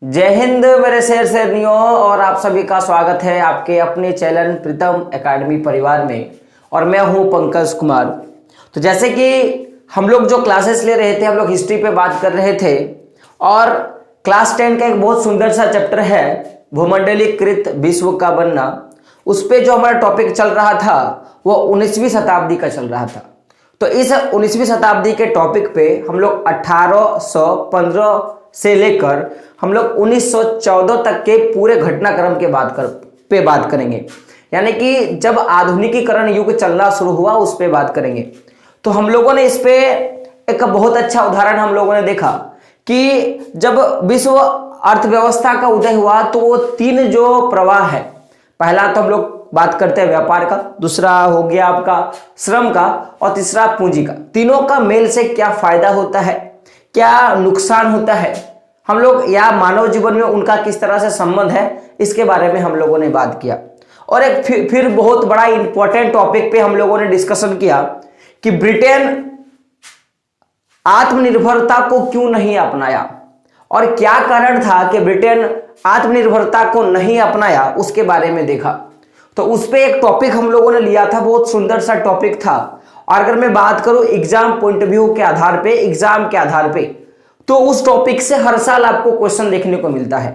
जय हिंद मेरे शेर शेरनियों, और आप सभी का स्वागत है आपके अपने चैनल प्रीतम एकेडमी परिवार में। और मैं हूं पंकज कुमार। तो जैसे कि हम लोग जो क्लासेस ले रहे थे, हम लोग हिस्ट्री पे बात कर रहे थे और क्लास 10 का एक बहुत सुंदर सा चैप्टर है भूमंडलीकृत विश्व का बनना। उस पे जो हमारा टॉपिक चल रहा था वो 19वीं शताब्दी का चल रहा था। तो इस 19वीं शताब्दी के टॉपिक पे हम लोग 1815 से लेकर हम लोग 1914 तक के पूरे घटनाक्रम के बात करेंगे। यानी कि जब आधुनिकीकरण युग चलना शुरू हुआ उस पे बात करेंगे। तो हम लोगों ने इस पे एक बहुत अच्छा उदाहरण हम लोगों ने देखा कि जब विश्व अर्थव्यवस्था का उदय हुआ तो वो तीन जो प्रवाह है, पहला तो हम लोग बात करते हैं व्यापार का, दूसरा हो गया आपका श्रम का और तीसरा पूंजी का। तीनों का मेल से क्या फायदा होता है, क्या नुकसान होता है, हम लोग या मानव जीवन में उनका किस तरह से संबंध है, इसके बारे में हम लोगों ने बात किया। और एक फिर बहुत बड़ा इंपॉर्टेंट टॉपिक पे हम लोगों ने डिस्कशन किया कि ब्रिटेन आत्मनिर्भरता को क्यों नहीं अपनाया और क्या कारण था कि ब्रिटेन आत्मनिर्भरता को नहीं अपनाया, उसके बारे में देखा। तो उस पे एक टॉपिक हम लोगों ने लिया था, बहुत सुंदर सा टॉपिक था। और अगर मैं बात करूं एग्जाम पॉइंट ऑफ व्यू के आधार पे, एग्जाम के आधार पे, तो उस टॉपिक से हर साल आपको क्वेश्चन देखने को मिलता है।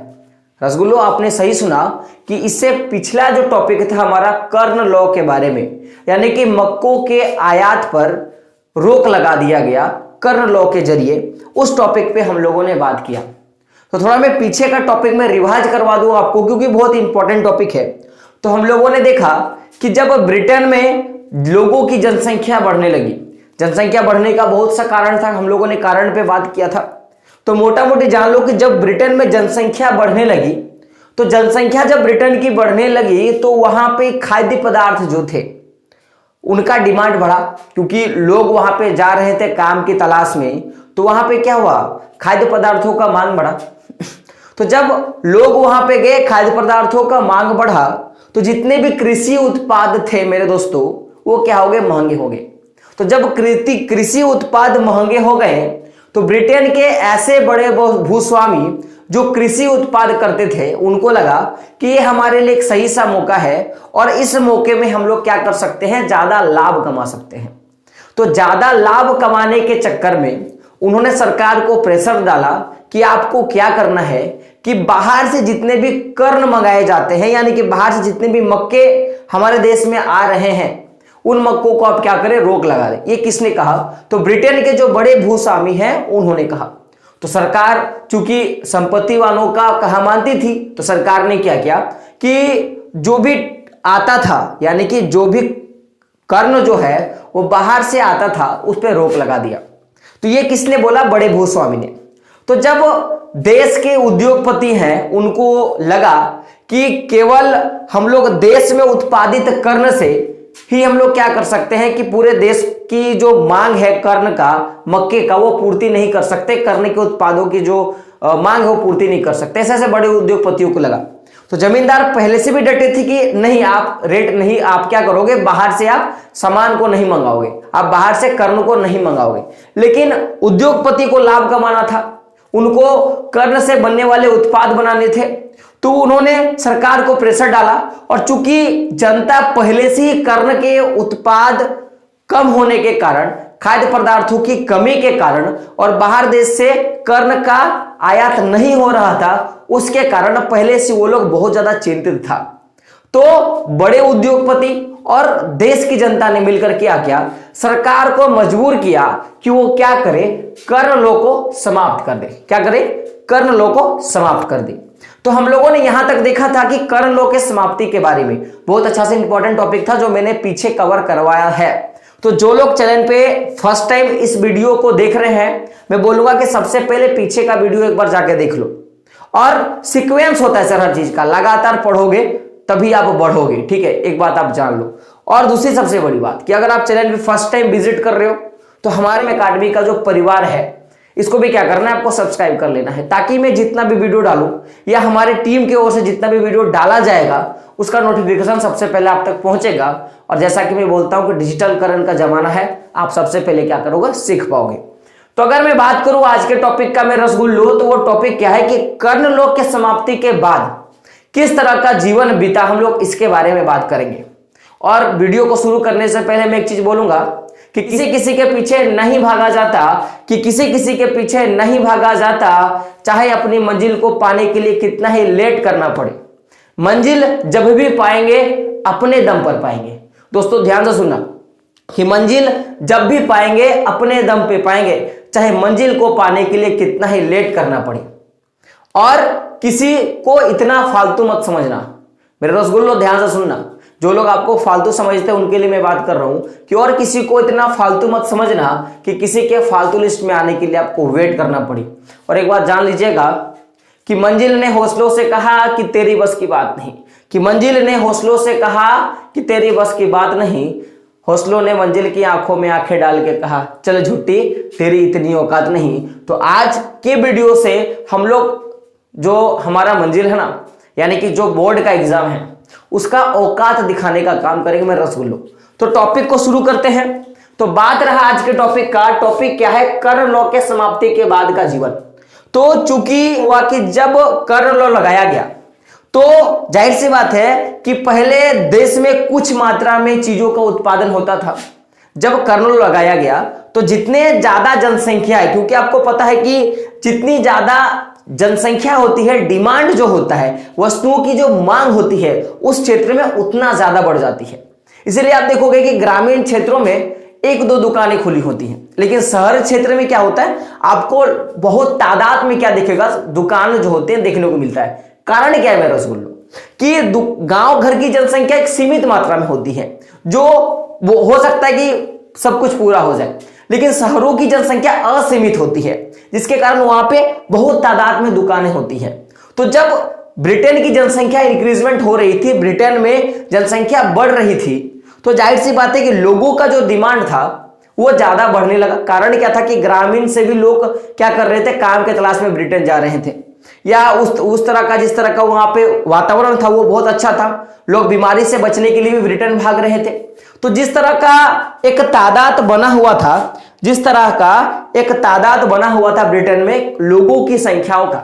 रसगुल्लो, आपने सही सुना कि इससे पिछला जो टॉपिक था हमारा कर्ण लॉ के बारे में, यानी कि मक्कों के आयात पर रोक लगा दिया गया कर्ण लॉ के जरिए, उस टॉपिक पे हम लोगों ने बात किया। तो थोड़ा मैं पीछे का टॉपिक में रिवाइज करवा दूं आपको, क्योंकि बहुत इंपॉर्टेंट टॉपिक है। तो हम लोगों ने देखा कि जब ब्रिटेन में लोगों की जनसंख्या बढ़ने लगी, जनसंख्या बढ़ने का बहुत सा कारण था, हम लोगों ने कारण पे बात किया था। तो मोटा मोटी जान लो कि जब ब्रिटेन में जनसंख्या बढ़ने लगी, तो जनसंख्या जब ब्रिटेन की बढ़ने लगी तो वहां पे खाद्य पदार्थ जो थे उनका डिमांड बढ़ा, क्योंकि लोग वहां पे जा रहे थे काम की तलाश में। तो वहां पे क्या हुआ, खाद्य पदार्थों का मांग बढ़ा। तो जब लोग वहां पे गए, खाद्य पदार्थों का मांग बढ़ा, तो जितने भी कृषि उत्पाद थे मेरे दोस्तों, वो क्या हो गए, महंगे हो गए। तो जब कृषि उत्पाद महंगे हो गए तो ब्रिटेन के ऐसे बड़े भूस्वामी जो कृषि उत्पाद करते थे, उनको लगा कि ये हमारे लिए एक सही सा मौका है और इस मौके में हम लोग क्या कर सकते हैं, ज्यादा लाभ कमा सकते हैं। तो ज्यादा लाभ कमाने के चक्कर में उन्होंने सरकार को प्रेशर डाला कि आपको क्या करना है कि बाहर से जितने भी कर्ण मंगाए जाते हैं, यानी कि बाहर से जितने भी मक्के हमारे देश में आ रहे हैं, उन मक्कों को आप क्या करें, रोक लगा दें। ये किसने कहा, तो ब्रिटेन के जो बड़े भूस्वामी हैं उन्होंने कहा। तो सरकार चूंकि संपत्ति वालों का कहा मानती थी, तो सरकार ने क्या किया कि जो भी आता था, यानी कि जो भी कर्ण जो है वो बाहर से आता था, उस पर रोक लगा दिया। तो ये किसने बोला, बड़े भूस्वामी ने। तो जब देश के उद्योगपति हैं उनको लगा कि केवल हम लोग देश में उत्पादित कर्ण से ही हम लोग क्या कर सकते हैं कि पूरे देश की जो मांग है कर्ण का, मक्के का, वो पूर्ति नहीं कर सकते, कर्ण के उत्पादों की जो मांग है वो पूर्ति नहीं कर सकते, ऐसे बड़े उद्योगपतियों को लगा। तो जमींदार पहले से भी डटे थे कि नहीं, आप रेट नहीं, आप क्या करोगे, बाहर से आप सामान को नहीं मंगाओगे, आप बाहर से कर्ण को नहीं मंगाओगे। लेकिन उद्योगपति को लाभ कमाना था, उनको कर्ण से बनने वाले उत्पाद बनाने थे। तो उन्होंने सरकार को प्रेशर डाला, और चूंकि जनता पहले से ही कर्ण के उत्पाद कम होने के कारण, खाद्य पदार्थों की कमी के कारण और बाहर देश से कर्ण का आयात नहीं हो रहा था, उसके कारण पहले से वो लोग बहुत ज्यादा चिंतित था। तो बड़े उद्योगपति और देश की जनता ने मिलकर क्या किया, सरकार को मजबूर किया कि वो क्या करे, कर्ण लॉ को समाप्त कर दे। क्या करे, कर्ण लॉ को समाप्त कर दे। तो हम लोगों ने यहां तक देखा था कि कर्ण लॉ के समाप्ति के बारे में बहुत अच्छा से इंपॉर्टेंट टॉपिक था जो मैंने पीछे कवर करवाया है। तो जो लोग चैनल पे फर्स्ट टाइम इस वीडियो को देख रहे हैं, मैं बोलूंगा कि सबसे पहले पीछे का वीडियो एक बार जाके देख लो। और सीक्वेंस होता है सर हर चीज का, लगातार पढ़ोगे तभी आप बढ़ोगे, ठीक है, एक बात आप जान लो। और दूसरी सबसे बड़ी बात कि अगर आप चैनल पे फर्स्ट टाइम विजिट कर रहे हो तो हमारे एकेडमी का जो परिवार है इसको भी क्या करना है, आपको सब्सक्राइब कर लेना है, ताकि मैं जितना भी वीडियो डालूं या हमारे टीम की ओर से जितना भी वीडियो डाला जाएगा उसका नोटिफिकेशन सबसे पहले आप तक पहुंचेगा। और जैसा कि मैं बोलता हूं कि डिजिटल करण का जमाना है, आप सबसे पहले क्या करोगे, सीख पाओगे। तो अगर मैं बात करूं आज के टॉपिक का, मैं रसगुल्लो, तो वो टॉपिक क्या है कि कर्ण लोक के समाप्ति के बाद किस तरह का जीवन बीता, हम लोग इसके बारे में बात करेंगे। और वीडियो को शुरू करने से पहले मैं एक चीज बोलूंगा कि किसी किसी के पीछे नहीं भागा जाता, कि किसी किसी के पीछे नहीं भागा जाता, चाहे अपनी मंजिल को पाने के लिए कितना ही लेट करना पड़े। मंजिल जब भी पाएंगे अपने दम पर पाएंगे। दोस्तों ध्यान से सुनना कि मंजिल जब भी पाएंगे अपने दम पे पाएंगे, चाहे मंजिल को पाने के लिए कितना ही लेट करना पड़े। और किसी को इतना फालतू मत समझना, मेरे रसगुल्लो ध्यान से सुनना, जो लोग आपको फालतू समझते हैं उनके लिए मैं बात कर रहा हूं कि और किसी को इतना फालतू मत समझना कि किसी के फालतू लिस्ट में आने के लिए आपको वेट करना पड़े। और एक बात जान लीजिएगा कि मंजिल ने हौसलों से कहा कि तेरी बस की बात नहीं, कि मंजिल ने हौसलों से कहा कि तेरी बस की बात नहीं, हौसलों ने मंजिल की आंखों में आंखें डाल के कहा चल झूठी तेरी इतनी औकात नहीं। तो आज के वीडियो से हम लोग जो हमारा मंजिल है ना, यानी कि जो बोर्ड का एग्जाम है उसका औकात दिखाने का काम करेंगे मैं रसगुल्लो। तो टॉपिक को शुरू करते हैं। तो बात रहा आज के टॉपिक का, टॉपिक क्या है, कर्ण लॉ के समाप्ति के बाद का जीवन। तो चूंकि हुआ कि जब कर्ण लॉ लगाया गया तो जाहिर सी बात है कि पहले देश में कुछ मात्रा में चीजों का उत्पादन होता था। जब कर्ण लॉ लगाया गया तो जितने ज्यादा जनसंख्या है, क्योंकि आपको पता है कि जितनी ज्यादा जनसंख्या होती है, डिमांड जो होता है, वस्तुओं की जो मांग होती है उस क्षेत्र में उतना ज्यादा बढ़ जाती है। इसीलिए आप देखोगे कि ग्रामीण क्षेत्रों में एक दो दुकानें खुली होती हैं, लेकिन शहर क्षेत्र में क्या होता है, आपको बहुत तादाद में क्या दिखेगा, दुकान जो होते हैं देखने को मिलता है। कारण क्या है मेरे रसगुल्लो, कि गांव घर की जनसंख्या एक सीमित मात्रा में होती है, जो वो हो सकता है कि सब कुछ पूरा हो जाए, लेकिन शहरों की जनसंख्या असीमित होती है, जिसके कारण वहां पे बहुत तादाद में दुकानें होती है। तो जब ब्रिटेन की जनसंख्या इंक्रीजमेंट हो रही थी, ब्रिटेन में जनसंख्या बढ़ रही थी, तो जाहिर सी बात है कि लोगों का जो डिमांड था वो ज्यादा बढ़ने लगा। कारण क्या था कि ग्रामीण से भी लोग क्या कर रहे थे, काम के तलाश में ब्रिटेन जा रहे थे, या उस तरह का जिस तरह का वहां पे वातावरण था वो बहुत अच्छा था, लोग बीमारी से बचने के लिए भी ब्रिटेन भाग रहे थे। तो जिस तरह का एक तादाद बना हुआ था, जिस तरह का एक तादाद बना हुआ था ब्रिटेन में लोगों की संख्याओं का,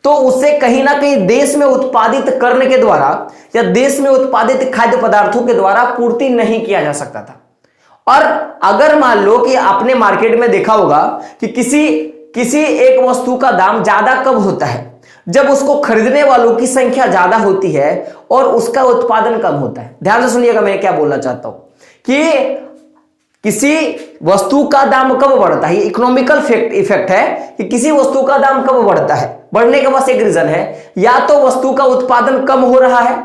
तो उससे कहीं ना कहीं देश में उत्पादित करने के द्वारा या देश में उत्पादित खाद्य पदार्थों के द्वारा पूर्ति नहीं किया जा सकता था। और अगर मान लो कि आपने मार्केट में देखा होगा कि किसी एक वस्तु का दाम ज्यादा कब होता है, जब उसको खरीदने वालों की संख्या ज्यादा होती है और उसका उत्पादन कम होता है। ध्यान से सुनिएगा मैं क्या बोलना चाहता हूं कि किसी वस्तु का दाम कब बढ़ता है, इकोनॉमिकल इफेक्ट है कि किसी वस्तु का दाम कब बढ़ता है। बढ़ने का बस एक रीजन है, या तो वस्तु का उत्पादन कम हो रहा है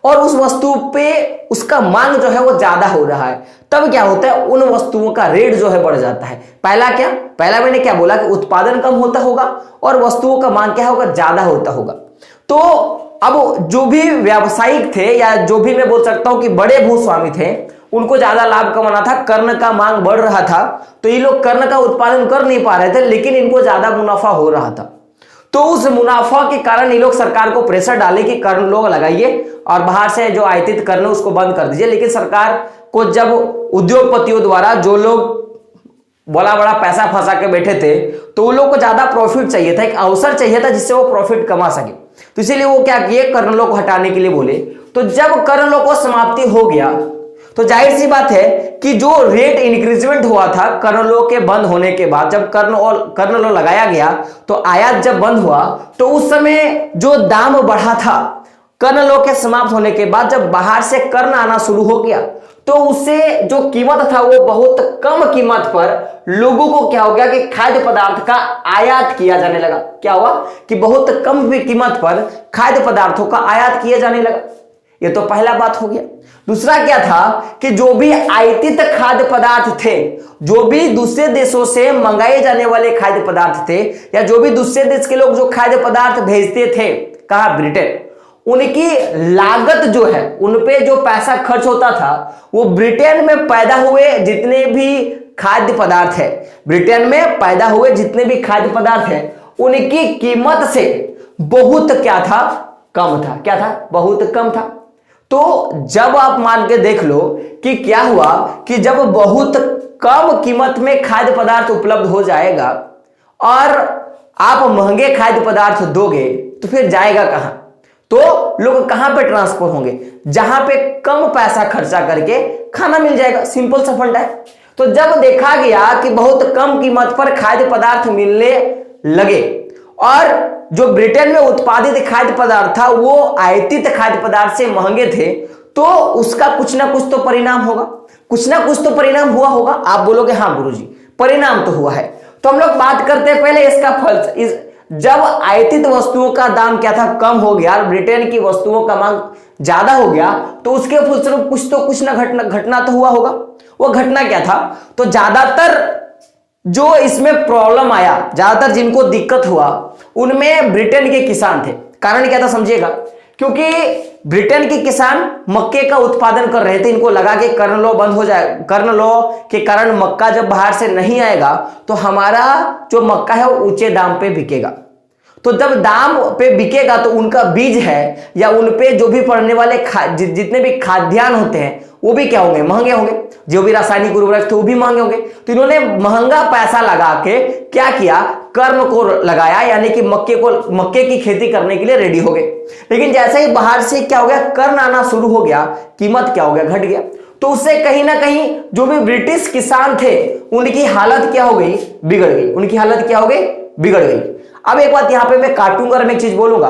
और उस वस्तु पे उसका मांग जो है वो ज्यादा हो रहा है, तब क्या होता है, उन वस्तुओं का रेट जो है बढ़ जाता है। पहला मैंने क्या बोला कि उत्पादन कम होता होगा और वस्तुओं का मांग क्या होगा, ज्यादा होता होगा। तो अब जो भी व्यावसायिक थे, या जो भी मैं बोल सकता हूं कि बड़े भूस्वामी थे, उनको ज्यादा लाभ कमाना था, कर्ण का मांग बढ़ रहा था, तो ये लोग कर्ण का उत्पादन कर नहीं पा रहे थे, लेकिन इनको ज्यादा मुनाफा हो रहा था। तो उस मुनाफा के कारण ये लोग सरकार को प्रेशर डाले कि कर्ण लोग लगाइए और बाहर से जो आयातित कर्ण उसको बंद कर दीजिए। लेकिन सरकार को जब उद्योगपतियों द्वारा जो लोग बड़ा पैसा फंसा के बैठे थे, तो उन लोग को ज्यादा प्रॉफिट चाहिए था, एक अवसर चाहिए था जिससे वो प्रॉफिट कमा सके। तो इसीलिए वो क्या किए, कर्ण लोग को हटाने के लिए बोले। तो जब कर्ण लोग को समाप्ति हो गया तो जाहिर सी बात है कि जो रेट इंक्रीजमेंट हुआ था कर्ण लॉ के बंद होने के बाद, जब कर्ण लॉ लगाया गया तो आयात जब बंद हुआ तो उस समय जो दाम बढ़ा था कर्ण लॉ के समाप्त होने के बाद, जब बाहर से कर्ण आना शुरू हो गया तो उससे जो कीमत था वो बहुत कम कीमत पर लोगों को क्या हो गया कि खाद्य पदार्थ का आयात किया जाने लगा। क्या हुआ कि बहुत कम कीमत पर खाद्य पदार्थों का आयात किया जाने लगा। ये तो पहला बात हो गया। दूसरा क्या था कि जो भी आयातित खाद्य पदार्थ थे, जो भी दूसरे देशों से मंगाए जाने वाले खाद्य पदार्थ थे, या जो भी दूसरे देश के लोग जो खाद्य पदार्थ भेजते थे कहां, ब्रिटेन, उनकी लागत जो है, उनपे जो पैसा खर्च होता था वो ब्रिटेन में पैदा हुए जितने भी खाद्य पदार्थ है, ब्रिटेन में पैदा हुए जितने भी खाद्य पदार्थ है, उनकी कीमत से बहुत क्या था, कम था। क्या था, बहुत कम था। तो जब आप मान के देख लो कि क्या हुआ कि जब बहुत कम कीमत में खाद्य पदार्थ उपलब्ध हो जाएगा और आप महंगे खाद्य पदार्थ दोगे तो फिर जाएगा कहां? तो लोग कहां पे ट्रांसफर होंगे? जहां पे कम पैसा खर्चा करके खाना मिल जाएगा। सिंपल सा फंडा है। तो जब देखा गया कि बहुत कम कीमत पर खाद्य पदार्थ मिलने लगे और जो ब्रिटेन में उत्पादित खाद्य पदार्थ था वो आयातित खाद्य पदार्थ से महंगे थे, तो उसका कुछ ना कुछ तो परिणाम होगा, कुछ ना कुछ तो परिणाम हुआ होगा। आप बोलोगे हाँ गुरुजी परिणाम तो हुआ है। तो हम लोग बात करते हैं पहले इसका फल। जब आयातित वस्तुओं का दाम क्या था, कम हो गया और ब्रिटेन की वस्तुओं का मांग ज्यादा हो गया, तो उसके फलस्वरूप कुछ ना घटना तो हुआ होगा। वो घटना क्या था? तो ज्यादातर जो इसमें प्रॉब्लम आया, ज्यादातर जिनको दिक्कत हुआ उनमें ब्रिटेन के किसान थे। कारण क्या था समझिएगा, क्योंकि ब्रिटेन के किसान मक्के का उत्पादन कर रहे थे। इनको लगा कि कर्ण लो बंद हो जाए, कर्ण लो के कारण मक्का जब बाहर से नहीं आएगा तो हमारा जो मक्का है वो ऊंचे दाम पे बिकेगा। तो जब दाम पे बिकेगा तो उनका बीज है या उन पे जो भी पड़ने वाले जितने भी खाद्यान्न होते हैं वो भी क्या होंगे? महंगे होंगे। जो भी रासायनिक उर्वरक थे वो भी महंगे होंगे। तो इन्होंने महंगा पैसा लगा के क्या किया? कर्ण को लगाया, यानी कि मक्के की खेती करने के लिए रेडी हो गए। लेकिन जैसे ही बाहर से क्या हो गया? कर्ण आना शुरू हो गया, कीमत क्या हो गया? घट गया। तो उससे कहीं ना कहीं जो भी ब्रिटिश किसान थे उनकी हालत क्या हो गई? बिगड़ गई। उनकी हालत क्या हो गई? बिगड़ गई। अब एक बात यहां पे मैं काटूंगा और मैं एक चीज बोलूंगा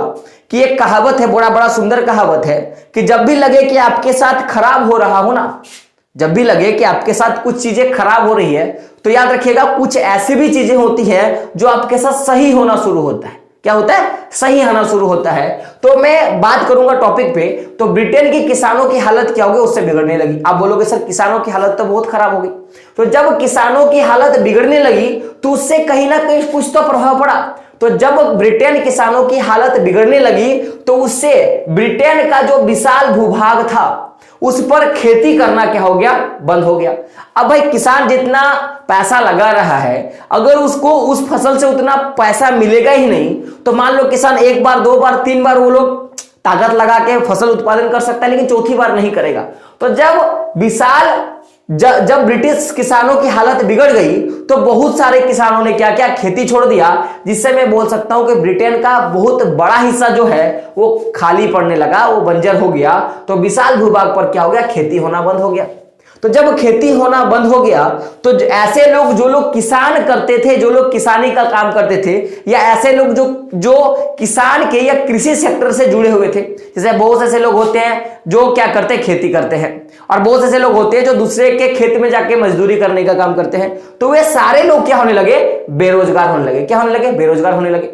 कि एक कहावत है, बड़ा सुंदर कहावत है कि जब भी लगे कि आपके साथ खराब हो रहा हो ना, जब भी लगे कि आपके साथ कुछ चीजें खराब हो रही है, तो याद रखिएगा कुछ ऐसी भी चीजें होती हैं जो आपके साथ सही होना शुरू होता है। क्या होता है? सही आना शुरू होता है। तो मैं बात करूंगा टॉपिक पे। तो ब्रिटेन के किसानों की हालत क्या होगी? उससे बिगड़ने लगी। आप बोलोगे सर किसानों की हालत तो बहुत खराब हो गई। तो जब किसानों की हालत बिगड़ने लगी तो उससे कहीं ना कहीं कुछ तो प्रभाव पड़ा। तो जब ब्रिटेन किसानों की हालत बिगड़ने लगी तो उससे ब्रिटेन का जो विशाल भूभाग था उस पर खेती करना क्या हो गया? बंद हो गया। अब भाई किसान जितना पैसा लगा रहा है, अगर उसको उस फसल से उतना पैसा मिलेगा ही नहीं, तो मान लो किसान एक बार, दो बार, तीन बार वो लोग ताकत लगा के फसल उत्पादन कर सकता है, लेकिन चौथी बार नहीं करेगा। तो जब ब्रिटिश किसानों की हालत बिगड़ गई तो बहुत सारे किसानों ने क्या किया? खेती छोड़ दिया। जिससे मैं बोल सकता हूं कि ब्रिटेन का बहुत बड़ा हिस्सा जो है वो खाली पड़ने लगा, वो बंजर हो गया। तो विशाल भूभाग पर क्या हो गया? खेती होना बंद हो गया। तो जब खेती होना बंद हो गया तो ऐसे लोग जो लोग किसान करते थे, जो लोग किसानी का काम करते थे, या ऐसे लोग जो किसान के या कृषि सेक्टर से जुड़े हुए थे, जैसे बहुत ऐसे लोग होते हैं जो क्या करते हैं? खेती करते हैं। और बहुत ऐसे लोग होते हैं जो दूसरे के खेत में जाके मजदूरी करने का काम करते हैं। तो वे सारे लोग क्या होने लगे? बेरोजगार होने लगे। क्या होने लगे? बेरोजगार होने लगे।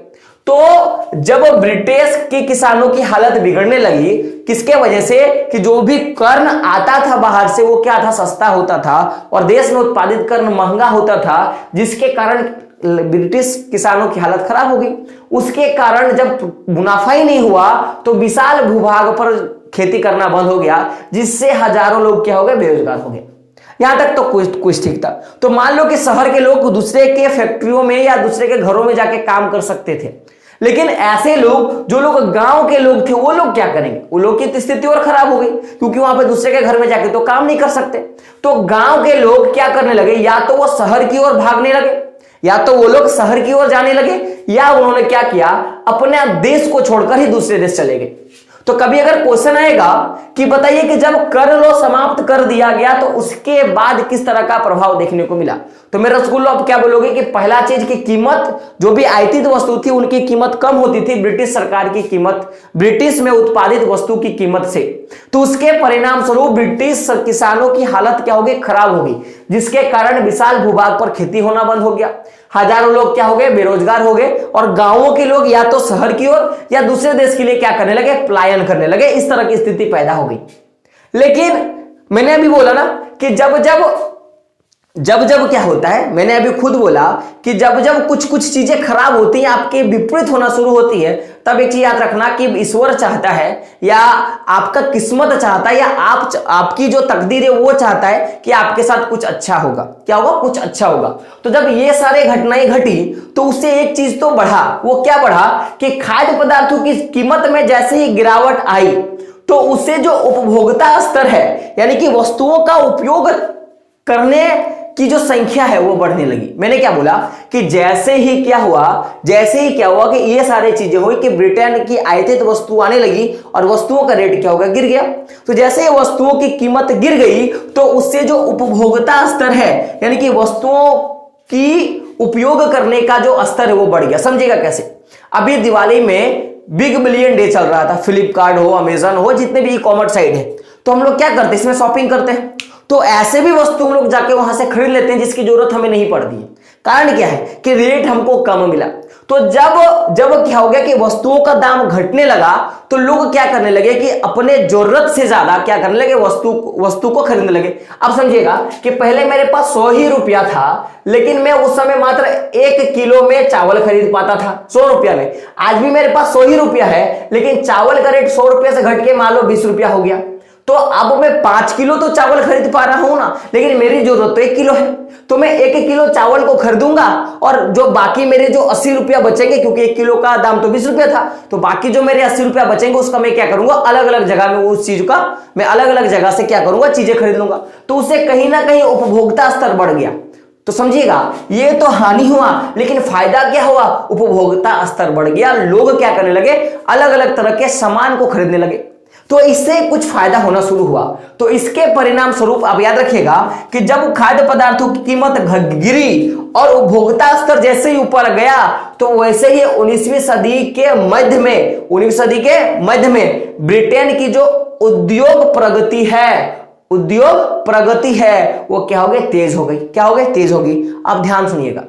तो जब ब्रिटिश के किसानों की हालत बिगड़ने लगी, किसके वजह से? कि जो भी कर्ण आता था बाहर से वो क्या था? सस्ता होता था और देश में उत्पादित कर्ण महंगा होता था, जिसके कारण ब्रिटिश किसानों की हालत खराब हो गई। उसके कारण जब मुनाफा ही नहीं हुआ तो विशाल भूभाग पर खेती करना बंद हो गया, जिससे हजारों लोग क्या हो गए? बेरोजगार हो गए। यहां तक तो कुछ ठीक था। तो मान लो कि शहर के लोग दूसरे के फैक्ट्रियों में या दूसरे के घरों में जाके काम कर सकते थे, लेकिन ऐसे लोग जो लोग गांव के लोग थे वो लोग क्या करेंगे? वो लोग की स्थिति और खराब हो गई, क्योंकि वहां पे दूसरे के घर में जाके तो काम नहीं कर सकते। तो गांव के लोग क्या करने लगे? या तो वो शहर की ओर भागने लगे, या तो वो लोग शहर की ओर जाने लगे, या उन्होंने क्या किया? अपने देश को छोड़कर ही दूसरे देश चले गए। तो कभी अगर क्वेश्चन आएगा कि बताइए कि जब कर लो समाप्त कर दिया गया तो उसके बाद किस तरह का प्रभाव देखने को मिला, तो मेरे रसगुल्लो आप क्या बोलोगे कि पहला चीज की कीमत, जो भी आयातित वस्तु थी उनकी कीमत कम होती थी ब्रिटिश सरकार की कीमत, ब्रिटिश में उत्पादित वस्तु की कीमत से। तो उसके परिणाम स्वरूप ब्रिटिश किसानों की हालत क्या होगी? खराब होगी, जिसके कारण विशाल भूभाग पर खेती होना बंद हो गया। हजारों लोग क्या हो गए? बेरोजगार हो गए। और गांवों के लोग या तो शहर की ओर या दूसरे देश के लिए क्या करने लगे? पलायन करने लगे। इस तरह की स्थिति पैदा हो गई। लेकिन मैंने अभी बोला ना कि जब क्या होता है, मैंने अभी खुद बोला कि जब कुछ चीजें खराब होती हैं, आपके विपरीत होना शुरू होती है, तब एक चीज याद रखना कि ईश्वर चाहता है या आपका किस्मत चाहता है या आपकी जो तकदीर है वो चाहता है कि आपके साथ कुछ अच्छा होगा। क्या होगा? कुछ अच्छा होगा। तो जब ये सारे घटनाएं घटी तो उससे एक चीज तो बढ़ा। वो क्या बढ़ा? कि खाद्य पदार्थों की कीमत में जैसे ही गिरावट आई तो उससे जो उपभोक्ता स्तर है, यानी कि वस्तुओं का उपयोग करने की जो संख्या है वो बढ़ने लगी। मैंने क्या बोला कि जैसे ही क्या हुआ कि ये सारी चीजें हुई कि ब्रिटेन की आयातित वस्तु आने लगी और वस्तुओं का रेट क्या होगा, गिर गया। तो जैसे ही वस्तुओं की कीमत गिर गई तो उससे जो उपभोक्ता स्तर है, यानी कि वस्तुओं की उपयोग करने का जो स्तर है वो बढ़ गया। समझेगा कैसे? अभी दिवाली में बिग बिलियन डे चल रहा था, फ्लिपकार्ट हो, अमेजन हो, जितने भी ई कॉमर्स साइट है, तो हम लोग क्या करते हैं, इसमें शॉपिंग करते हैं। तो ऐसे भी वस्तु हम लोग जाके वहां से खरीद लेते हैं जिसकी जरूरत हमें नहीं पड़ती है। कारण क्या है कि रेट हमको कम मिला। तो जब क्या हो गया कि वस्तुओं का दाम घटने लगा तो लोग क्या करने लगे कि अपने जरूरत से ज्यादा क्या करने लगे, वस्तु को खरीदने लगे। अब समझिएगा कि पहले मेरे पास 100 ही रुपया था, लेकिन मैं उस समय मात्र 1 किलो में चावल खरीद पाता था 100 रुपया में। आज भी मेरे पास 100 ही रुपया है, लेकिन चावल का रेट 100 रुपया से घट के मान लो 20 रुपया हो गया। तो अब मैं 5 किलो तो चावल खरीद पा रहा हूं ना, लेकिन मेरी जरूरत तो 1 किलो है। तो मैं 1 किलो चावल को खरीदूंगा और जो बाकी मेरे जो 80 रुपया बचेंगे, क्योंकि 1 किलो का दाम तो 20 रुपया था, तो बाकी जो मेरे 80 रुपया बचेंगे उसका मैं क्या करूंगा, अलग अलग जगह में उस चीज का मैं अलग अलग जगह से क्या करूंगा, चीजें खरीद लूंगा। तो उससे कहीं ना कहीं उपभोक्ता स्तर बढ़ गया। तो समझिएगा ये तो हानि हुआ, लेकिन फायदा क्या हुआ, उपभोक्ता स्तर बढ़ गया। लोग क्या करने लगे, अलग अलग तरह के सामान को खरीदने लगे। तो इससे कुछ फायदा होना शुरू हुआ। तो इसके परिणाम स्वरूप आप याद रखिएगा कि जब खाद्य पदार्थों की कीमत गिरी और उपभोक्ता स्तर जैसे ही ऊपर गया, तो वैसे ही 19वीं सदी के मध्य में ब्रिटेन की जो उद्योग प्रगति है वो क्या हो गई, तेज हो गई। क्या हो गई, तेज होगी। अब ध्यान सुनिएगा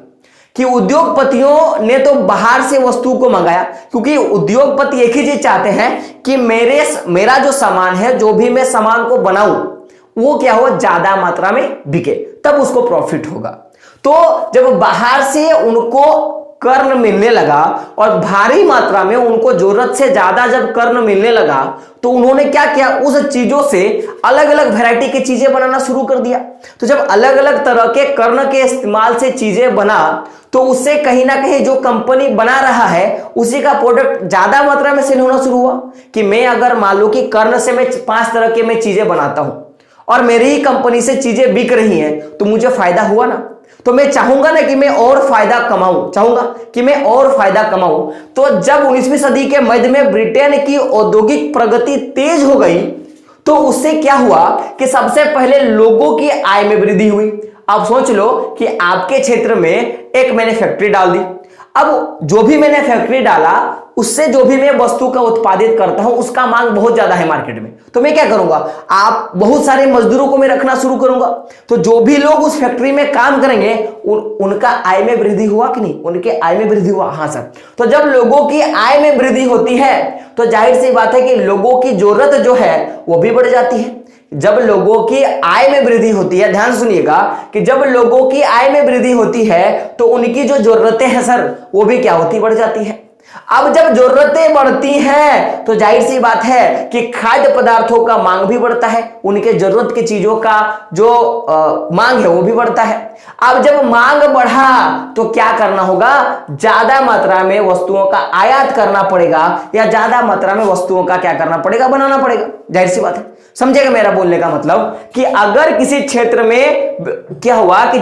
कि उद्योगपतियों ने तो बाहर से वस्तु को मंगाया, क्योंकि उद्योगपति एक ही चीज चाहते हैं कि मेरा जो सामान है, जो भी मैं सामान को बनाऊं, वो क्या हो, ज्यादा मात्रा में बिके, तब उसको प्रॉफिट होगा। तो जब बाहर से उनको कर्ण मिलने लगा और भारी मात्रा में उनको जरूरत से ज्यादा जब कर्ण मिलने लगा, तो उन्होंने क्या किया, उस चीजों से अलग अलग वैरायटी की चीजें बनाना शुरू कर दिया। तो जब अलग अलग तरह के कर्ण के इस्तेमाल से चीजें बना, तो उससे कहीं ना कहीं जो कंपनी बना रहा है उसी का प्रोडक्ट ज्यादा मात्रा में सेल होना शुरू हुआ। कि मैं अगर मान लो कि कर्ण से मैं 5 तरह के मैं चीजें बनाता हूं और मेरी ही कंपनी से चीजें बिक रही हैं, तो मुझे फायदा हुआ ना। तो मैं चाहूंगा ना कि मैं और फायदा कमाऊं। तो जब 19वीं सदी के मध्य में ब्रिटेन की औद्योगिक प्रगति तेज हो गई, तो उससे क्या हुआ कि सबसे पहले लोगों की आय में वृद्धि हुई। अब सोच लो कि आपके क्षेत्र में एक मैंने फैक्ट्री डाल दी। अब जो भी मैंने फैक्ट्री डाला, उससे जो भी मैं वस्तु का उत्पादित करता हूं, उसका मांग बहुत ज्यादा है मार्केट में। तो मैं क्या करूंगा, आप बहुत सारे मजदूरों को मैं रखना शुरू करूंगा। तो जो भी लोग उस फैक्ट्री में काम करेंगे उनका आय में वृद्धि हुआ कि नहीं, उनके आय में वृद्धि हुआ। हाँ सर। तो जब लोगों की आय में वृद्धि होती है तो जाहिर सी बात है कि लोगों की जरूरत जो है वो भी बढ़ जाती है। जब लोगों की आय में वृद्धि होती है, ध्यान सुनिएगा कि जब लोगों की आय में वृद्धि होती है तो उनकी जो जरूरतें हैं सर, वो भी क्या होती, बढ़ जाती है। अब जब जरूरतें बढ़ती हैं तो जाहिर सी बात है कि खाद्य पदार्थों का मांग भी बढ़ता है, उनके जरूरत की चीजों का जो मांग है वो भी बढ़ता है। अब जब मांग बढ़ा तो क्या करना होगा, ज्यादा मात्रा में वस्तुओं का आयात करना पड़ेगा, या ज्यादा मात्रा में वस्तुओं का क्या करना पड़ेगा, बनाना पड़ेगा। जाहिर सी बात है, समझेगा मेरा बोलने का मतलब कि अगर किसी क्षेत्र में क्या हुआ कि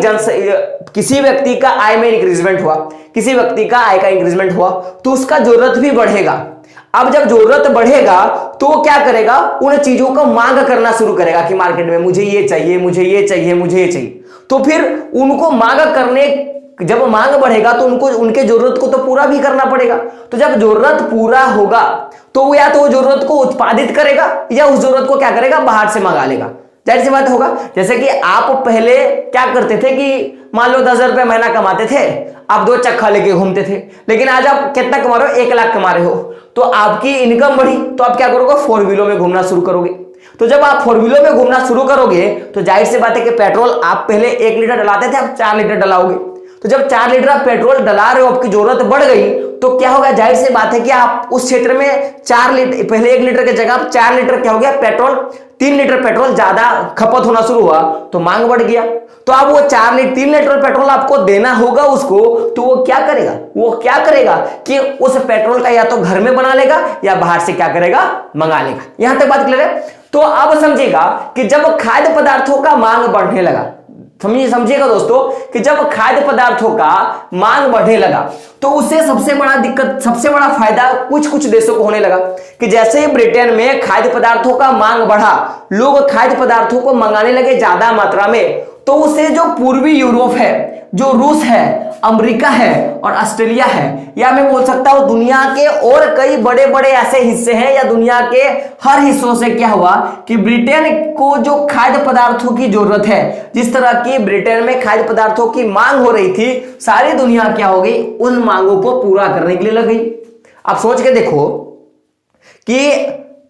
किसी व्यक्ति का आय में इंक्रीजमेंट हुआ, किसी व्यक्ति का आय का इंक्रीजमेंट हुआ, तो उसका जरूरत भी बढ़ेगा। अब जब जरूरत बढ़ेगा तो वो क्या करेगा, उन चीजों को मांग करना शुरू करेगा कि मार्केट में मुझे ये चाहिए, मुझे ये चाहिए, मुझे ये चाहिए। तो फिर उनको मांग करने, जब मांग बढ़ेगा तो उनको उनके जरूरत को तो पूरा भी करना पड़ेगा। तो जब जरूरत पूरा होगा तो वो या तो जरूरत को उत्पादित करेगा या उस जरूरत को क्या करेगा, बाहर से मंगा लेगा। जाहिर सी बात होगा। जैसे कि आप पहले क्या करते थे कि मान लो 10,000 रुपए महीना कमाते थे, आप 2 चक्का लेके घूमते थे, लेकिन आज आप कितना कमा रहे हो, 1 लाख कमा रहे हो। तो आपकी इनकम बढ़ी तो आप क्या करोगे, 4 व्हीलों में घूमना शुरू करोगे। तो जब आप 4 व्हीलों में घूमना शुरू करोगे तो जाहिर सी बात है कि पेट्रोल आप पहले 1 लीटर डलाते थे, आप 4 लीटर डलाओगे। तो जब 4 लीटर आप पेट्रोल डला रहे हो, आपकी जरूरत बढ़ गई, तो क्या होगा, जाहिर सी बात है कि आप उस क्षेत्र में 4 लीटर, पहले 1 लीटर की जगह आप 4 लीटर क्या हो गया, पेट्रोल 3 लीटर पेट्रोल ज्यादा खपत होना शुरू हुआ, तो मांग बढ़ गया। तो अब वो 3 लीटर पेट्रोल आपको देना होगा उसको, तो वो क्या करेगा कि उस पेट्रोल का या तो घर में बना लेगा या बाहर से क्या करेगा, मंगा लेगा। यहां तक बात क्लियर है। तो अब समझिएगा कि जब खाद्य पदार्थों का मांग बढ़ने लगा, समझिएगा दोस्तों कि जब खाद्य पदार्थों का मांग बढ़ने लगा तो उससे सबसे बड़ा फायदा कुछ देशों को होने लगा कि जैसे ही ब्रिटेन में खाद्य पदार्थों का मांग बढ़ा, लोग खाद्य पदार्थों को मंगाने लगे ज्यादा मात्रा में, तो उससे जो पूर्वी यूरोप है, जो रूस है, अमेरिका है और ऑस्ट्रेलिया है, या मैं बोल सकता हूं दुनिया के और कई बड़े बड़े ऐसे हिस्से हैं या दुनिया के हर हिस्सों से क्या हुआ कि ब्रिटेन को जो खाद्य पदार्थों की जरूरत है, जिस तरह की ब्रिटेन में खाद्य पदार्थों की मांग हो रही थी, सारी दुनिया क्या हो गई, उन मांगों को पूरा करने के लिए लग गई। आप सोच के देखो कि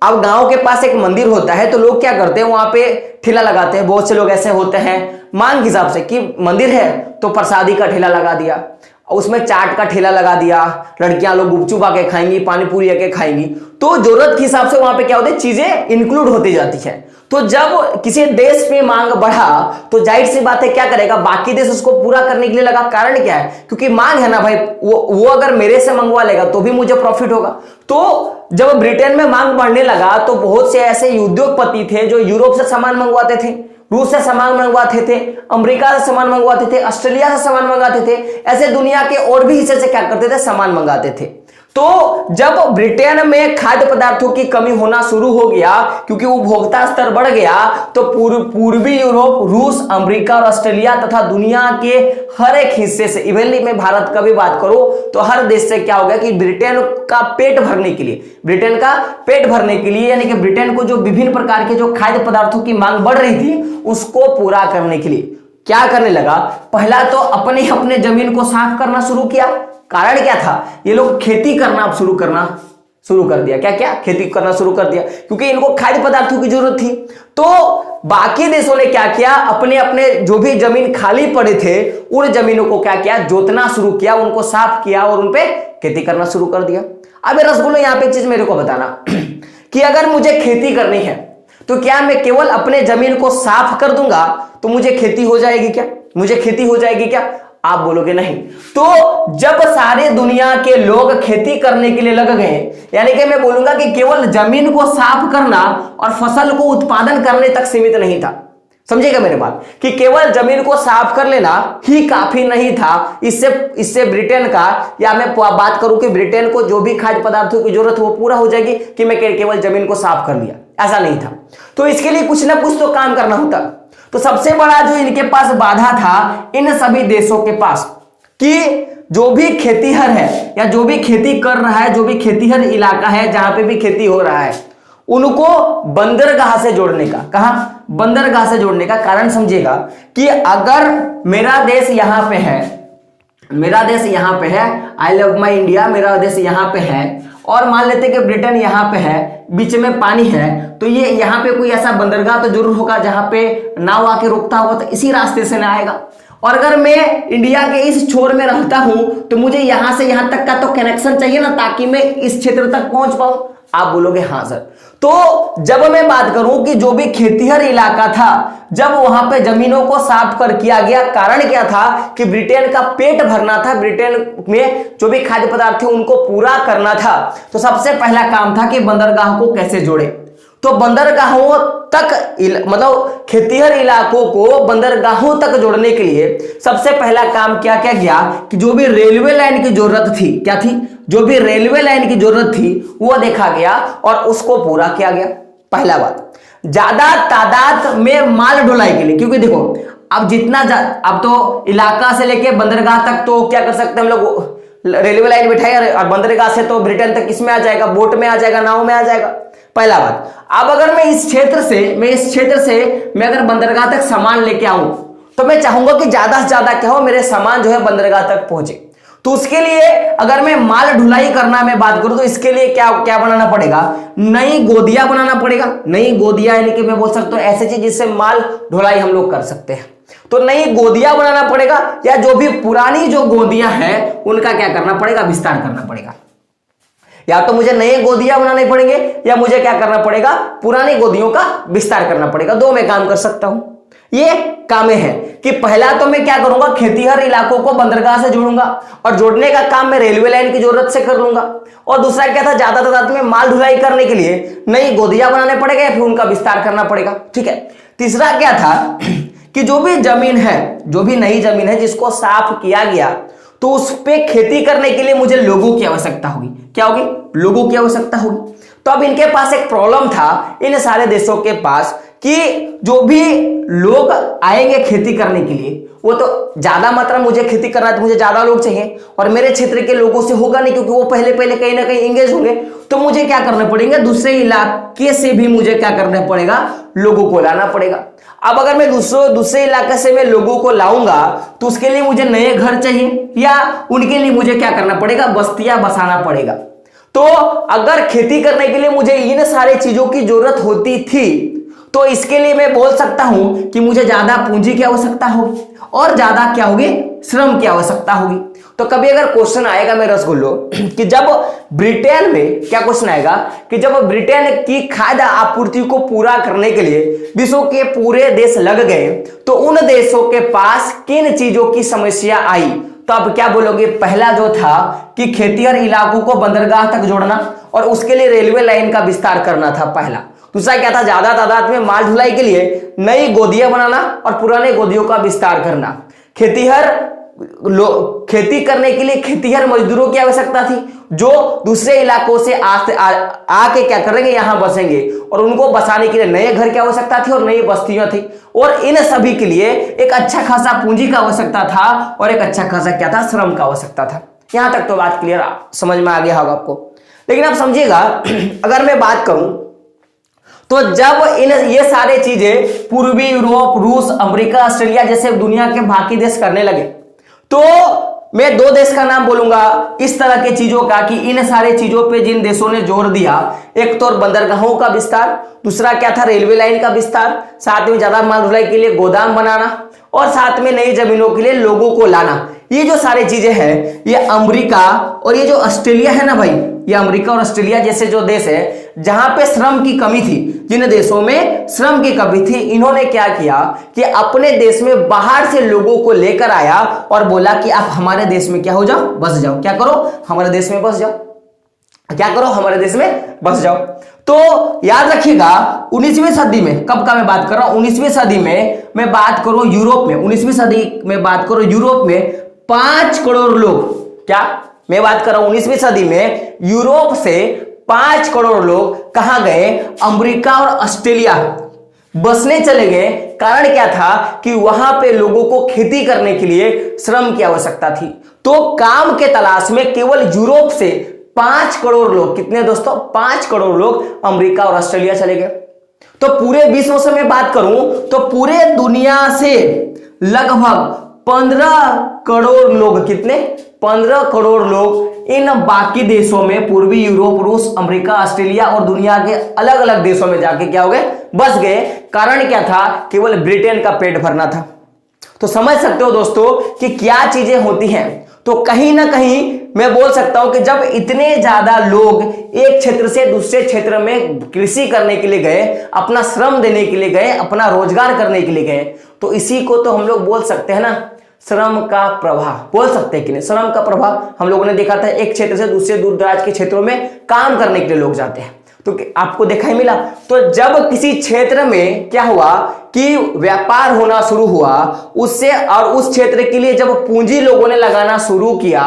अब गांव के पास एक मंदिर होता है तो लोग क्या करते हैं, वहां पे ठेला लगाते हैं। बहुत से लोग ऐसे होते हैं मांग के हिसाब से कि मंदिर है तो प्रसादी का ठेला लगा दिया, उसमें चाट का ठेला लगा दिया, लड़कियां लोग गुपचुप आके खाएंगी, पानी पूरी आके खाएंगी। तो जरूरत के हिसाब से वहां पे क्या होता है, चीजें इंक्लूड होती जाती है। तो जब किसी देश में मांग बढ़ा तो जाहिर सी बात है क्या करेगा, बाकी देश उसको पूरा करने के लिए लगा। कारण क्या है, क्योंकि मांग है ना भाई, वो अगर मेरे से मंगवा लेगा तो भी मुझे प्रॉफिट होगा। तो जब ब्रिटेन में मांग बढ़ने लगा तो बहुत से ऐसे उद्योगपति थे जो यूरोप से सामान मंगवाते थे, रूस से सामान मंगवाते थे, अमेरिका से सामान मंगवाते थे, ऑस्ट्रेलिया से सामान मंगाते थे, ऐसे दुनिया के और भी हिस्से से क्या करते थे, सामान मंगाते थे। तो जब ब्रिटेन में खाद्य पदार्थों की कमी होना शुरू हो गया, क्योंकि उपभोक्ता स्तर बढ़ गया, तो पूर्वी यूरोप, रूस, अमेरिका और ऑस्ट्रेलिया तथा दुनिया के हर एक हिस्से से, इवनली मैं भारत का भी बात करूं तो हर देश से क्या हो गया कि ब्रिटेन का पेट भरने के लिए यानी कि ब्रिटेन को जो विभिन्न प्रकार के जो खाद्य पदार्थों की मांग बढ़ रही थी उसको पूरा करने के लिए क्या करने लगा, पहला तो अपने जमीन को साफ करना शुरू किया। कारण क्या था, ये लोग खेती करना शुरू कर दिया। क्या खेती करना शुरू कर दिया, क्योंकि इनको खाद्य पदार्थों की जरूरत थी। तो बाकी देशों ने क्या किया, अपने जो भी जमीन खाली पड़े थे उन जमीनों को क्या किया, जोतना शुरू किया, उनको साफ किया और उनपे खेती करना शुरू कर दिया। अब रसगुल्लो यहाँ पे एक चीज मेरे को बताना कि अगर मुझे खेती करनी है तो क्या मैं केवल अपने जमीन को साफ कर दूंगा तो मुझे खेती हो जाएगी क्या? आप बोलोगे नहीं। तो जब सारे दुनिया के लोग खेती करने के लिए लग गए, यानी कि मैं बोलूंगा कि केवल जमीन को साफ करना और फसल को उत्पादन करने तक सीमित नहीं था। समझिएगा मेरे बात कि केवल जमीन को साफ कर लेना ही काफी नहीं था। इससे ब्रिटेन का, या मैं बात करूं कि ब्रिटेन को जो भी खाद्य पदार्थों की जरूरत वो पूरा हो जाएगी कि मैं केवल जमीन को साफ कर लिया, ऐसा नहीं था। तो इसके लिए कुछ ना कुछ तो काम करना होता। तो सबसे बड़ा जो इनके पास बाधा था इन सभी देशों के पास, कि जो भी खेतीहर है या जो भी खेती कर रहा है, जो भी खेतीहर इलाका है जहां पे भी खेती हो रहा है, उनको बंदरगाह से जोड़ने का। कहां? बंदरगाह से जोड़ने का। कारण समझिएगा कि अगर मेरा देश यहां पे है, आई लव माई इंडिया, मेरा देश यहां पे है, और मान लेते कि ब्रिटेन यहां पे है, बीच में पानी है, तो ये यहां पे कोई ऐसा बंदरगाह तो जरूर होगा जहां पे नाव आके रुकता होगा, तो इसी रास्ते से ना आएगा। और अगर मैं इंडिया के इस छोर में रहता हूं तो मुझे यहां से यहां तक का तो कनेक्शन चाहिए ना, ताकि मैं इस क्षेत्र तक पहुंच पाऊं। आप बोलोगे हाँ सर। तो जब मैं बात करूं कि जो भी खेतीहर इलाका था, जब वहां पे जमीनों को साफ कर किया गया, कारण क्या था कि ब्रिटेन का पेट भरना था, ब्रिटेन में जो भी खाद्य पदार्थ थे उनको पूरा करना था। तो सबसे पहला काम था कि बंदरगाह को कैसे जोड़े। तो बंदरगाहों तक, मतलब खेतीहर इलाकों को बंदरगाहों तक जोड़ने के लिए सबसे पहला काम क्या गया कि जो भी रेलवे लाइन की जरूरत थी, क्या थी, जो भी रेलवे लाइन की जरूरत थी वो देखा गया और उसको पूरा किया गया। पहला बात, ज्यादा तादाद में माल ढुलाई के लिए, क्योंकि देखो अब तो इलाका से लेके बंदरगाह तक तो क्या कर सकते हैं हम लोग, रेलवे लाइन बिठाए, और बंदरगाह से तो ब्रिटेन तक किसमें आ जाएगा, बोट में आ जाएगा, नाव में आ जाएगा। पहला बात। अब अगर मैं इस क्षेत्र से मैं अगर बंदरगाह तक सामान लेके आऊं तो मैं चाहूंगा कि ज्यादा से ज्यादा क्या हो, मेरे सामान जो है बंदरगाह तक पहुंचे। तो उसके लिए अगर मैं माल ढुलाई करना मैं बात करूं तो इसके लिए क्या बनाना पड़ेगा, नई गोदियां बनाना पड़ेगा। नई गोदियां यानी कि मैं बोल सकता हूं ऐसी चीज जिससे माल ढुलाई हम लोग कर सकते हैं। तो नई गोदियां बनाना पड़ेगा, या जो भी पुरानी जो गोदियां हैं उनका क्या करना पड़ेगा, विस्तार करना पड़ेगा। या तो मुझे नए गोदियां बनाने पड़ेंगे या मुझे क्या करना पड़ेगा, पुरानी गोदियों का विस्तार करना पड़ेगा। दो मैं काम कर सकता हूं। ये कामें हैं कि पहला तो मैं क्या करूंगा, खेतीहर इलाकों को बंदरगाह से जोड़ूंगा, और जोड़ने का काम मैं रेलवे लाइन की जरूरत से कर लूंगा। और दूसरा क्या था, ज्यादा तादाद में माल ढुलाई करने के लिए नई गोदियां बनाने पड़ेगा या फिर उनका विस्तार करना पड़ेगा। ठीक है। तीसरा क्या था कि जो भी जमीन है, जो भी नई जमीन है जिसको साफ किया गया, तो उस पे खेती करने के लिए मुझे लोगों की आवश्यकता होगी। क्या होगी? लोगों की आवश्यकता होगी। तो अब इनके पास एक प्रॉब्लम था, इन सारे देशों के पास, कि जो भी लोग आएंगे खेती करने के लिए, वो तो ज्यादा मात्रा मुझे खेती करना है तो मुझे ज्यादा लोग चाहिए, और मेरे क्षेत्र के लोगों से होगा नहीं क्योंकि वो पहले पहले कहीं ना कहीं एंगेज होंगे। तो मुझे क्या करना पड़ेगा? दूसरे इलाके से भी मुझे क्या करना पड़ेगा? लोगों को लाना पड़ेगा। अब अगर मैं दूसरे इलाके से मैं लोगों को लाऊंगा तो उसके लिए मुझे नए घर चाहिए, या उनके लिए मुझे क्या करना पड़ेगा? बस्तियां बसाना पड़ेगा। तो अगर खेती करने के लिए मुझे इन सारी चीजों की जरूरत होती थी, तो इसके लिए मैं बोल सकता हूं कि मुझे ज्यादा पूंजी की आवश्यकता होगी और ज्यादा क्या होगी? श्रम की आवश्यकता होगी। तो कभी अगर क्वेश्चन आएगा मेरे रसगुल्लो कि जब ब्रिटेन में, क्या क्वेश्चन आएगा कि जब ब्रिटेन की खाद्य आपूर्ति को पूरा करने के लिए विश्व के पूरे देश लग गए, तो उन देशों के पास किन चीजों की समस्या आई? तो आप क्या बोलोगे? पहला जो था कि खेतिहर इलाकों को बंदरगाह तक जोड़ना, और उसके लिए रेलवे लाइन का विस्तार करना था पहला। दूसरा क्या था? ज्यादा तादाद में माल ढुलाई के लिए नई गोदियां बनाना और पुराने गोदियों का विस्तार करना। खेती करने के लिए खेतिहर मजदूरों की आवश्यकता थी, जो दूसरे इलाकों से आके क्या करेंगे? यहां बसेंगे, और उनको बसाने के लिए नए घर की आवश्यकता थी और नई बस्तियां थी, और इन सभी के लिए एक अच्छा खासा पूंजी का आवश्यकता था, और एक अच्छा खासा क्या था? श्रम का आवश्यकता था। यहां तक तो बात क्लियर समझ में आ गया होगा आपको। लेकिन आप समझिएगा, अगर मैं बात करूं तो जब ये सारे चीजें पूर्वी यूरोप, रूस, अमेरिका, ऑस्ट्रेलिया जैसे दुनिया के बाकी देश करने लगे, तो मैं दो देश का नाम बोलूंगा इस तरह के चीजों का कि इन सारे चीजों पे जिन देशों ने जोर दिया। एक तो बंदरगाहों का विस्तार, दूसरा क्या था? रेलवे लाइन का विस्तार, साथ में ज्यादा माल ढुलाई के लिए गोदाम बनाना, और साथ में नई जमीनों के लिए लोगों को लाना। ये जो सारी चीजें हैं, ये अमेरिका और ये जो ऑस्ट्रेलिया है ना भाई, ये अमेरिका और ऑस्ट्रेलिया जैसे जो देश है जहां पे श्रम की कमी थी, जिन देशों में श्रम की कमी थी, इन्होंने क्या किया कि अपने देश में बाहर से लोगों को लेकर आया और बोला कि आप हमारे देश में क्या हो जाओ? बस जाओ। क्या करो? हमारे देश में बस जाओ। क्या करो? हमारे देश में बस जाओ। तो याद रखिएगा, 19वीं सदी में, कब का मैं बात कर रहा हूं? 19वीं सदी में मैं बात करूं यूरोप में, 19वीं सदी में बात करूं यूरोप में 5 करोड़ लोग, क्या मैं बात कर रहा हूं? 19वीं सदी में यूरोप से 5 करोड़ लोग कहां गए? अमेरिका और ऑस्ट्रेलिया बसने चले गए। कारण क्या था कि वहां पे लोगों को खेती करने के लिए श्रम की आवश्यकता थी। तो काम के तलाश में केवल यूरोप से 5 करोड़ लोग, कितने दोस्तों? 5 करोड़ लोग अमेरिका और ऑस्ट्रेलिया चले गए। तो पूरे विश्व से मैं बात करूं तो पूरे दुनिया से लगभग 15 करोड़ लोग, कितने? 15 करोड़ लोग इन बाकी देशों में, पूर्वी यूरोप, रूस, अमेरिका, ऑस्ट्रेलिया और दुनिया के अलग अलग देशों में जाके क्या हो गए? बस गए। कारण क्या था? केवल ब्रिटेन का पेट भरना था। तो समझ सकते हो दोस्तों कि क्या चीजें होती हैं। तो कहीं ना कहीं मैं बोल सकता हूं कि जब इतने ज्यादा लोग एक क्षेत्र से दूसरे क्षेत्र में कृषि करने के लिए गए, अपना श्रम देने के लिए गए, अपना रोजगार करने के लिए गए, तो इसी को तो हम लोग बोल सकते हैं ना, श्रम का प्रभाव। बोल सकते हैं कि नहीं? श्रम का प्रभाव हम लोगों ने देखा था, एक क्षेत्र से दूसरे दूर दराज के क्षेत्रों में काम करने के लिए लोग जाते हैं। तो आपको देखा ही मिला। तो जब किसी क्षेत्र में क्या हुआ कि व्यापार होना शुरू हुआ, उससे और उस क्षेत्र के लिए जब पूंजी लोगों ने लगाना शुरू किया,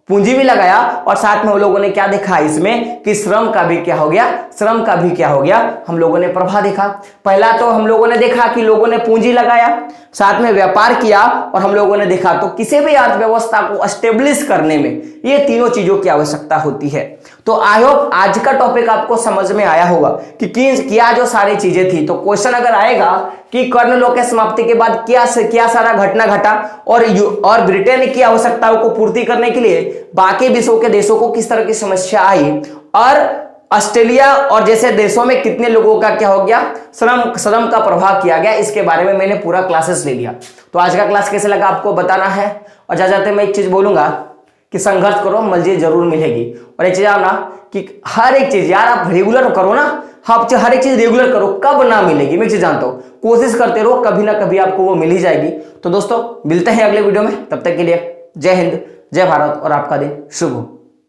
पूंजी भी लगाया, और साथ में हम लोगों ने क्या देखा इसमें कि श्रम का भी क्या हो गया? श्रम का भी क्या हो गया? हम लोगों ने प्रभाव देखा। पहला तो हम लोगों ने देखा कि लोगों ने पूंजी लगाया, साथ में व्यापार किया, और हम लोगों ने देखा तो किसी भी अर्थव्यवस्था को एस्टेब्लिश करने में ये तीनों चीजों की आवश्यकता होती है। तो आई होप आज का टॉपिक आपको समझ में आया होगा कि क्या जो सारी चीजें थी। तो क्वेश्चन अगर आएगा कि कर्ण लोक के समाप्ति के बाद क्या सारा घटना घटा, और ब्रिटेन की आवश्यकताओं को पूर्ति करने के लिए बाकी विश्व के देशों को किस तरह की समस्या आई, और ऑस्ट्रेलिया और जैसे देशों में कितने लोगों का क्या हो गया? श्रम का प्रभाव किया गया। इसके बारे में मैंने पूरा क्लासेस ले लिया। तो आज का क्लास कैसे लगा आपको बताना है। और जाते मैं एक चीज बोलूंगा कि संघर्ष करो, मंजिल जरूर मिलेगी। और एक चीज ना कि हर एक चीज यार आप रेगुलर करो ना, आप हर एक चीज रेगुलर करो, कब ना मिलेगी मैं चीज जानता हूं। कोशिश करते रहो, कभी ना कभी आपको वो मिल ही जाएगी। तो दोस्तों मिलते हैं अगले वीडियो में, तब तक के लिए जय हिंद, जय भारत, और आपका दिन शुभ हो।